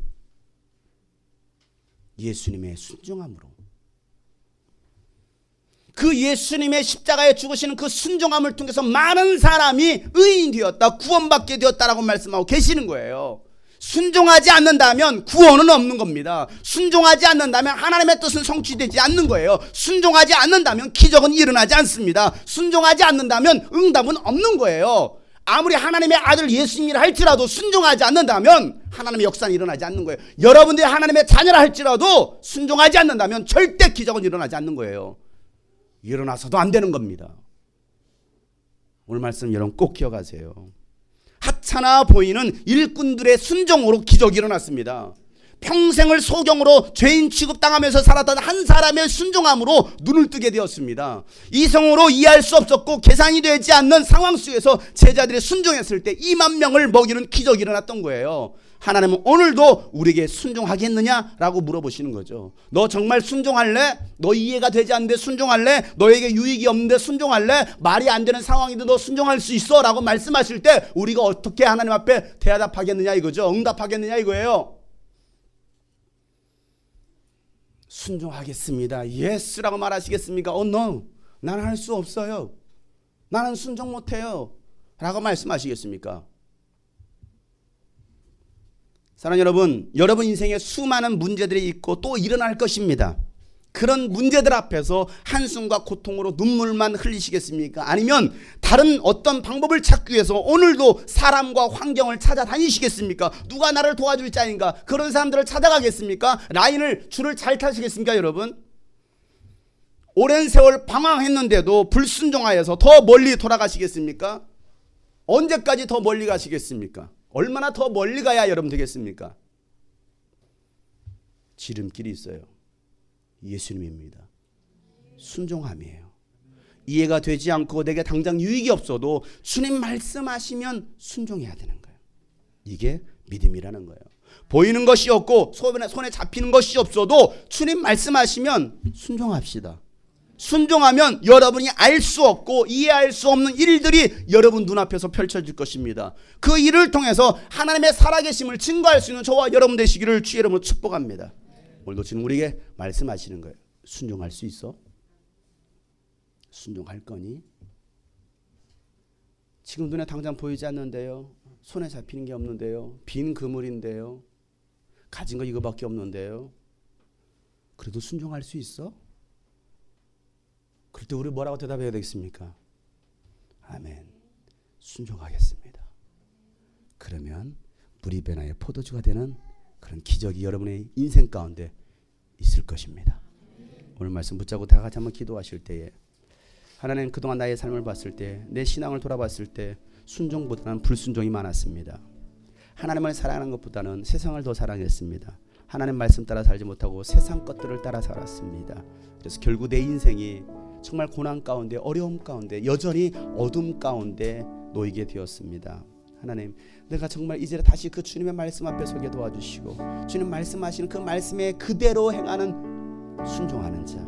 그 예수님의 십자가에 죽으시는 그 순종함을 통해서 많은 사람이 의인 되었다, 구원받게 되었다라고 말씀하고 계시는 거예요. 순종하지 않는다면 구원은 없는 겁니다. 순종하지 않는다면 하나님의 뜻은 성취되지 않는 거예요. 순종하지 않는다면 기적은 일어나지 않습니다. 순종하지 않는다면 응답은 없는 거예요. 아무리 하나님의 아들 예수님이라 할지라도 순종하지 않는다면 하나님의 역사는 일어나지 않는 거예요. 여러분들이 하나님의 자녀라 할지라도 순종하지 않는다면 절대 기적은 일어나지 않는 거예요. 일어나서도 안 되는 겁니다. 오늘 말씀 여러분 꼭 기억하세요. 하찮아 보이는 일꾼들의 순종으로 기적이 일어났습니다. 평생을 소경으로 죄인 취급당하면서 살았던 한 사람의 순종함으로 눈을 뜨게 되었습니다. 이성으로 이해할 수 없었고 계산이 되지 않는 상황 속에서 제자들이 순종했을 때 2만 명을 먹이는 기적이 일어났던 거예요. 하나님은 오늘도 우리에게 순종하겠느냐라고 물어보시는 거죠. 너 정말 순종할래? 너 이해가 되지 않는데 순종할래? 너에게 유익이 없는데 순종할래? 말이 안 되는 상황인데 너 순종할 수 있어? 라고 말씀하실 때 우리가 어떻게 하나님 앞에 대답하겠느냐 이거죠. 응답하겠느냐 이거예요. 순종하겠습니다. 예스라고 말하시겠습니까? no. 나는 할 수 없어요. 나는 순종 못해요. 라고 말씀하시겠습니까? 사랑하는 여러분, 여러분 인생에 수많은 문제들이 있고 또 일어날 것입니다. 그런 문제들 앞에서 한숨과 고통으로 눈물만 흘리시겠습니까? 아니면 다른 어떤 방법을 찾기 위해서 오늘도 사람과 환경을 찾아다니시겠습니까? 누가 나를 도와줄 자인가? 그런 사람들을 찾아가겠습니까? 줄을 잘 타시겠습니까, 여러분? 오랜 세월 방황했는데도 불순종하여서 더 멀리 돌아가시겠습니까? 언제까지 더 멀리 가시겠습니까? 얼마나 더 멀리 가야 여러분 되겠습니까? 지름길이 있어요. 예수님입니다. 순종함이에요. 이해가 되지 않고 내게 당장 유익이 없어도 주님 말씀하시면 순종해야 되는 거예요. 이게 믿음이라는 거예요. 보이는 것이 없고 손에 잡히는 것이 없어도 주님 말씀하시면 순종합시다. 순종하면 여러분이 알 수 없고 이해할 수 없는 일들이 여러분 눈앞에서 펼쳐질 것입니다. 그 일을 통해서 하나님의 살아계심을 증거할 수 있는 저와 여러분 되시기를 주의 이름으로 축복합니다. 오늘도 지금 우리에게 말씀하시는 거예요. 순종할 수 있어? 순종할 거니? 지금 눈에 당장 보이지 않는데요. 손에 잡히는 게 없는데요. 빈 그물인데요. 가진 거 이거밖에 없는데요. 그래도 순종할 수 있어? 그럴 때 우리 뭐라고 대답해야 되겠습니까? 아멘. 순종하겠습니다. 그러면 물이 변화의 포도주가 되는 그런 기적이 여러분의 인생 가운데 있을 것입니다. 오늘 말씀 붙잡고 다 같이 한번 기도하실 때에 하나님, 그동안 나의 삶을 봤을 때, 내 신앙을 돌아봤을 때 순종보다는 불순종이 많았습니다. 하나님을 사랑하는 것보다는 세상을 더 사랑했습니다. 하나님 말씀 따라 살지 못하고 세상 것들을 따라 살았습니다. 그래서 결국 내 인생이 정말 고난 가운데, 어려움 가운데, 여전히 어둠 가운데 놓이게 되었습니다. 하나님, 내가 정말 이제 다시 그 주님의 말씀 앞에 서게 도와주시고 주님 말씀하시는 그 말씀에 그대로 행하는 순종하는 자,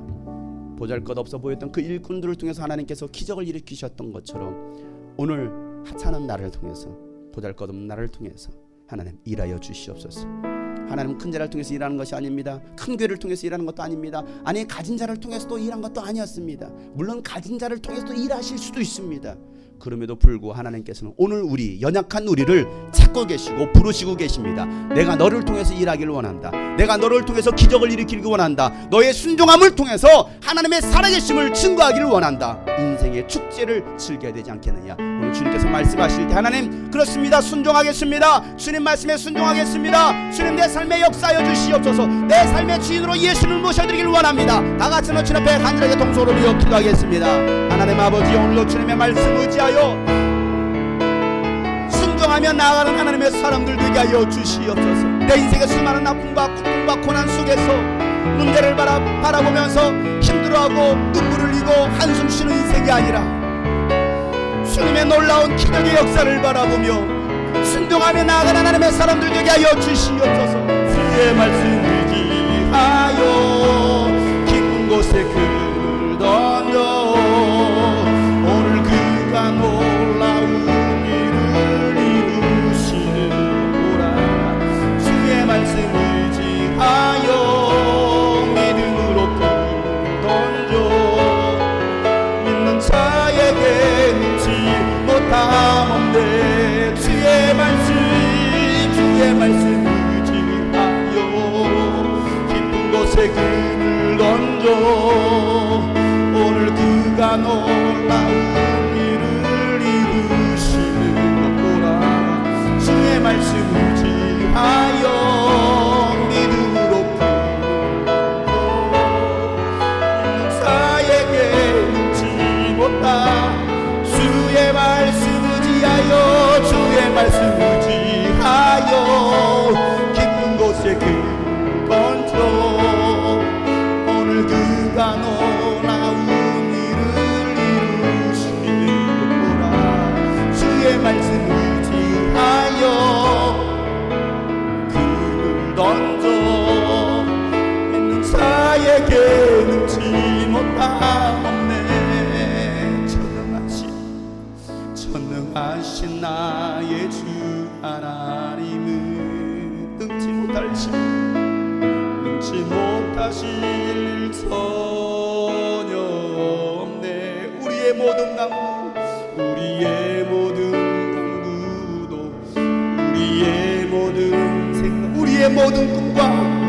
보잘것없어 보였던 그 일꾼들을 통해서 하나님께서 기적을 일으키셨던 것처럼 오늘 하찮은 나를 통해서, 보잘것없는 나를 통해서 하나님 일하여 주시옵소서. 하나님은 큰 자를 통해서 일하는 것이 아닙니다. 큰 교회를 통해서 일하는 것도 아닙니다. 아니, 가진 자를 통해서도 일한 것도 아니었습니다. 물론 가진 자를 통해서도 일하실 수도 있습니다. 그럼에도 불구하고 하나님께서는 오늘 우리 연약한 우리를 찾고 계시고 부르시고 계십니다. 내가 너를 통해서 일하기를 원한다. 내가 너를 통해서 기적을 일으키길 원한다. 너의 순종함을 통해서 하나님의 살아계심을 증거하기를 원한다. 인생의 축제를 즐겨야 되지 않겠느냐. 오늘 주님께서 말씀하실 때 하나님, 그렇습니다. 순종하겠습니다. 주님 말씀에 순종하겠습니다. 주님, 내 삶에 역사하여 주시옵소서. 내 삶의 주인으로 예수를 모셔드리기를 원합니다. 다 같이 주님 앞에 간절하게 동서로 이어 기도하겠습니다. 하나님 아버지, 오늘도 주님의 말씀 의지하여 순종하며 나아가는 하나님의 사람들 되게 하여 주시옵소서. 내 인생의 수많은 아픔과 고통과 고난 속에서 문제를 바라보면서 힘들어하고 눈물을 흘리고 한숨 쉬는 인생이 아니라 주님의 놀라운 기적의 역사를 바라보며 순종하며 나아가는 하나님의 사람들 되게 하여 주시옵소서. 주의 말씀 의지하여 깊은 곳에 그를 던져 오늘 그가 놀라운 일을 이루시는구나. 주의 말씀 의지하여 믿음으로 그를 던져 믿는 자에게 눈치 못함 없네. 주의 말씀 의지하여 깊은 곳에 그를 던져 오늘 그가 놀라운 일을 이루시는구나. 주의 말씀 의지하여 믿음으로 믿는 자에게 눈치 못다. 주의 말씀 의지하여 깊은 곳에 그를 던져 오늘 그가 놀라운 일을 이루시는구나. 주의 말씀 의지하여 그를 던져 믿는 자에게 눈치 못함 없네. 전능하신 나의 주 하나님은 능치 못하실 전혀 없네. 우리의 모든 강구, 우리의 모든 강구도, 우리의 모든 생각, 우리의 모든 꿈과,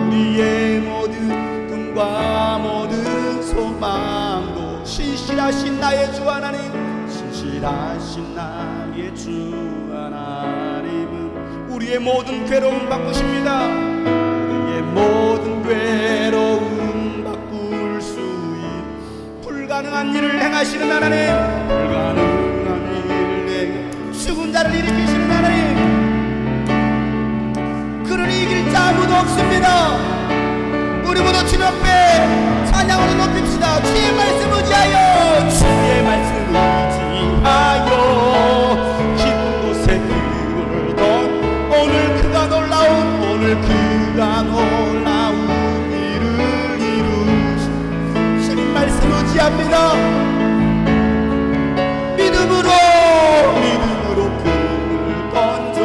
우리의 모든 꿈과 모든 소망도, 신실하신 나의 주 하나님, 신실하신 나의 주 하나님은 우리의 모든 괴로움 바꾸십니다. 우리의 모든 괴로움 바꿀 수 있는 불가능한 일을 행하시는 하나님, 불가능한 일을 행하, 죽은 자를 일으키시는 하나님, 그를 이길 자 아무도 없습니다. 우리 모두 주님 앞에 찬양으로 높입시다. 주의 말씀 의지하여, 주의 말씀 의지하여 깊은 곳에 그를 던, 오늘 그가 놀라운, 오늘 그가 놀라운 일을 이루시, 주님 말씀 의지합니다. 믿음으로 그를 던져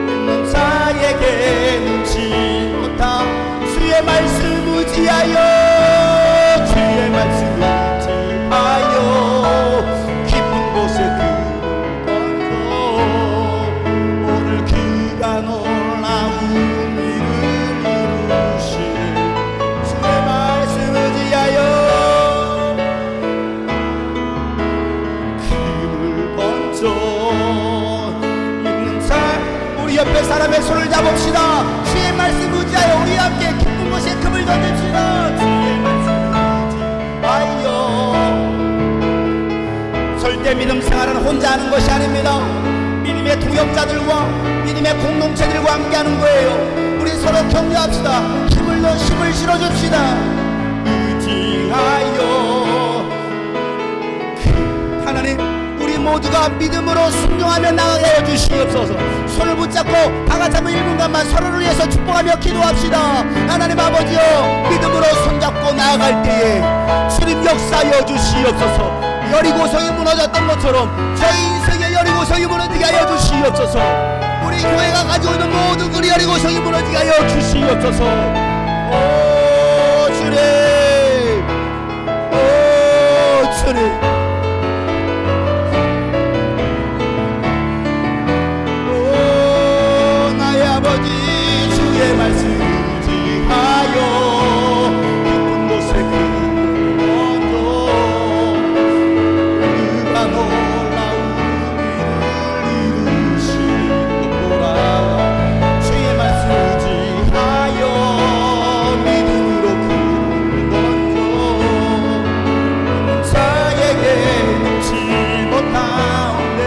있는 자에게 눈치 못하, 주의 말씀 의지하여, 주의 말씀 의지하여 깊은 곳에 그를 던져 오늘 그가 놀라운 일을 이루시네. 주의 말씀 의지하여 그를 던져 있는 자, 우리 옆에 사람의 손을 잡읍시다. 주의 말씀 의지하여 우리 함께 깊은 곳에 금을 던집시다. 주의 말씀 의지하여. 절대 믿음 생활은 혼자 하는 것이 아닙니다. 믿음의 동역자들과 믿음의 공동체들과 함께 하는 거예요. 우리 서로 격려합시다. 힘을 실어줍시다. 의지하여 하나님, 우리 모두가 믿음으로 순종하며 나가게 하여 주시옵소서. 손을 붙잡고 다같이 한번 1분간만 서로를 위해서 축복하며 기도합시다. 하나님 아버지여, 믿음으로 손잡고 나아갈 때에 주님 역사하여 주시옵소서. 여리고성이 무너졌던 것처럼 저희 인생의 여리고성이 무너지게 하여 주시옵소서. 우리 교회가 가지고 있는 모든 그 여리고성이 무너지게 하여 주시옵소서. 오 주님, 오 주님, 주의 말씀 의지하여 깊은 곳에 그를 던져 그가 놀라운 일을 이루시노라. 주의 말씀 의지하여 믿음으로 그를 던져 자에게 눈치 못하오네.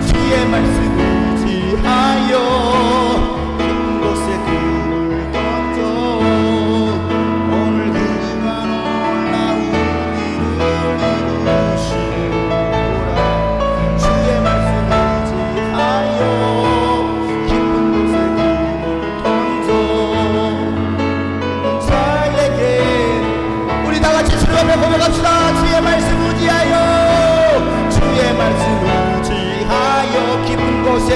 주의 말씀 하여 깊은 곳에 그를 던져 오늘 그가 놀라운 일을 이루시노라. 주의 말씀 의지하여 깊은 곳에 그를 던져 자에게, 우리 다같이 주님 앞에 고백합시다. 주의 말씀 의지하여, 주의 말씀 의지하여 깊은 곳에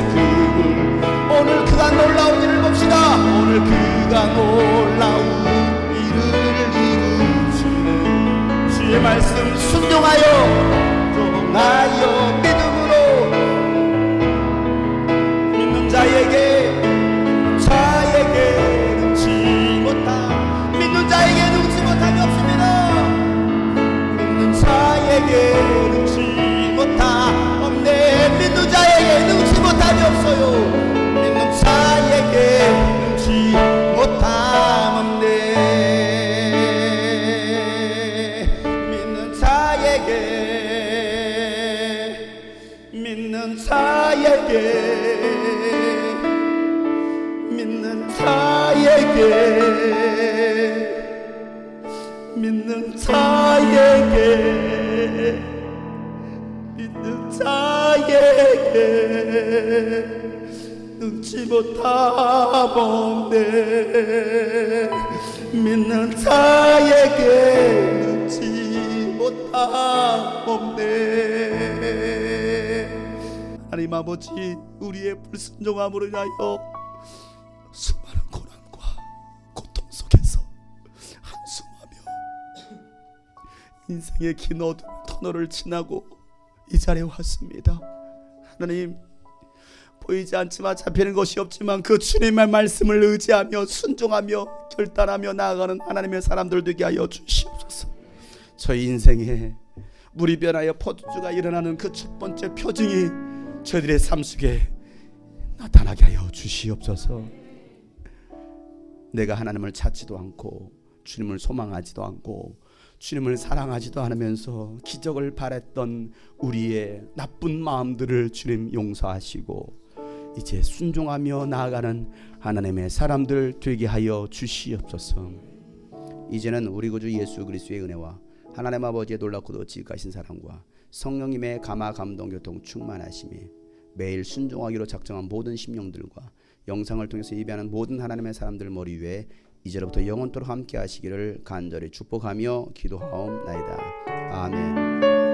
그를, 오늘 그가 놀라운 일을 봅시다. 오늘 그가 놀라운 일을 이루시네. 주의 말씀 순종하여 믿음으로 믿는 자에게 능치 못함, 믿는 자에게 능치 못함이 없습니다. 믿는 자에게 능치 못함 없네. 믿는 자에게 능치 못함이 없어요. 믿는 자에게 능치 못함 없네. 믿는 자에게, 믿는 자에게, 믿는 자에게, 믿는 자에게, 믿는 자에게 능치 못함 없네. 믿는 자에게 능치 못함 없네. 하나님 아버지, 우리의 불순종함으로 인하여 수많은 고난과 인생의 긴 어두운 터널을 지나고 이 자리에 왔습니다. 하나님, 보이지 않지만 잡히는 것이 없지만 그 주님의 말씀을 의지하며 순종하며 결단하며 나아가는 하나님의 사람들 되게 하여 주시옵소서. 저희 인생에 물이 변하여 포도주가 일어나는 그 첫 번째 표징이 저희들의 삶 속에 나타나게 하여 주시옵소서. 내가 하나님을 찾지도 않고 주님을 소망하지도 않고 주님을 사랑하지도 않으면서 기적을 바랬던 우리의 나쁜 마음들을 주님 용서하시고 이제 순종하며 나아가는 하나님의 사람들 되게 하여 주시옵소서. 이제는 우리 구주 예수 그리스도의 은혜와 하나님 아버지의 놀랍고도 지극하신 사랑과 성령님의 감화 감동 교통 충만하심이 매일 순종하기로 작정한 모든 심령들과 영상을 통해서 예배하는 모든 하나님의 사람들 머리 위에 이제로부터 영원토록 함께 하시기를 간절히 축복하며 기도하옵나이다. 아멘.